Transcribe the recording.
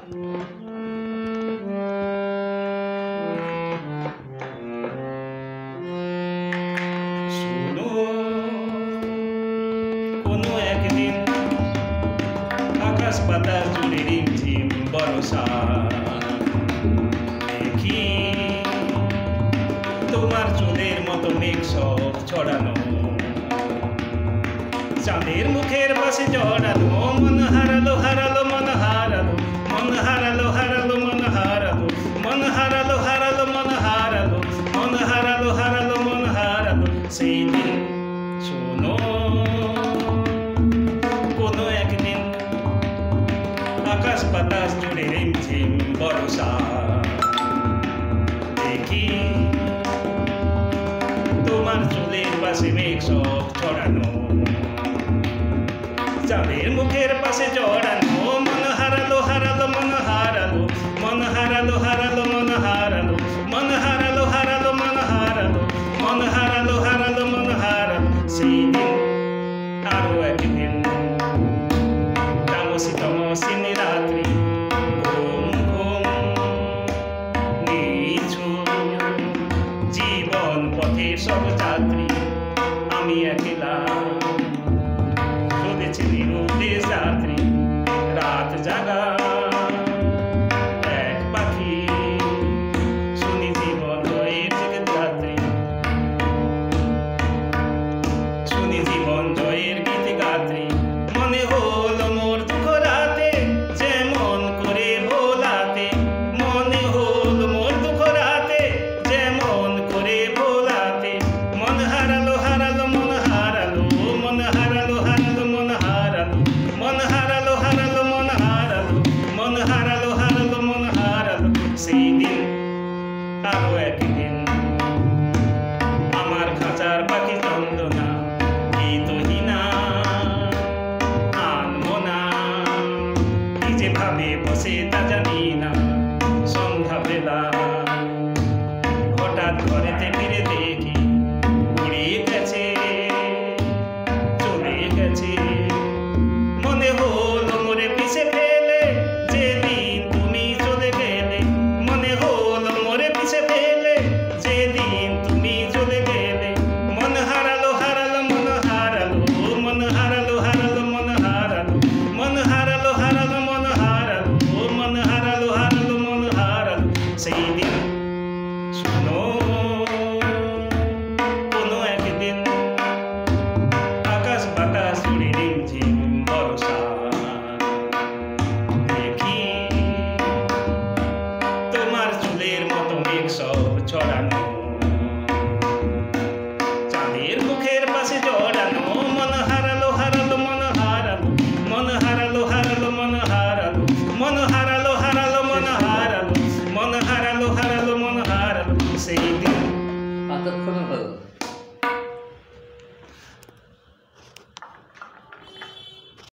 শোনো, কোনো একদিন আকাশ পাতাল জুড়ে রিমঝিম বর্ষা দেখি তোমার চুলের মতো মেঘ সব ছড়ানো, চাঁদের মুখের পাশে জড়ানো, মন হারালো হারালো মন হারালো, মন হারালো হারালো মন হারালো, মন হারালো হারালো মন হারালো, মন হারালো হারালো মন হারালো সেই দিন। শোনো, কোনো একদিন আকাশ বাতাস জুড়ে রিমঝিম বর্ষা দেখি তোমার চুলের পাশে মেঘ সব ছড়ানো, চাঁদের মুখের পাশে জড়ানো, মন হারালো হারালো মন হারালো, মন হারালো হারালো মন হারালো, মন হারালো হারালো মন হারালো, মন হারালো হারালো মন হারালো সেই দিন। আরো একদিন তামসী তমসিনী রাত্রি, ঘুম ঘুম নিঝুম জীবন পথে সব যাত্রী, আমি একলা চলেছি নিরুদ্দেশ যাত্রী, রাত জাগা এক পাখি, শুনি জীবন জয়ের গীত গাত্রী, শুনি জীবন জয়ের গীত গাত্রী। মনে হলো মোর দুঃখ রাতে যেমন করে ভোলাতে, মনে হলো মোর দুঃখ রাতে যেমন করে ভোলাতে, মন হারালো হারালো মন হারালো, মন হারালো হারালো মন হারালো, মন হারালো হারালো মন হারালো, মন হারালো হারালো মন হারালো সেই দিন। আরো একদিন আমার খাঁচার পাখি চন্দনা গীতহীনা আনমনা, কি যে ভাবে বসে তা জানি না, সন্ধ্যা বেলা হঠাৎ ঘরেতে ফিরে দেখি উড়ে গেছে চলে গেছে, মনে হলো মোরে পিছে ফেলে যেদিন তুমি চলে গেলে, মনে হলো মোরে পিছে ফেলে যেদিন তুমি চলে গেলে, মন হারালো হারালো মন হারালো, মন হারালো হারালো মন হারালো, মন হারালো হারালো মন হারালো, মন হারালো হারালো মন হারালো সেই দিন। শোনো, কোনো একদিন আকাশ বাতাস জুড়ে রিমঝিম বর্ষা দেখি তোমার চুলের মতো মেঘ সব ছড়ানো, চাঁদের মুখের পাশে জড়ানো, মন হারালো হারালো মন হারালো, মন হারালো হারালো মন হারালো, মন হারালো হারালো মন হারালো, মন হারালো হারালো মন হারালো সেই দিন। কতক্ষণ হলো?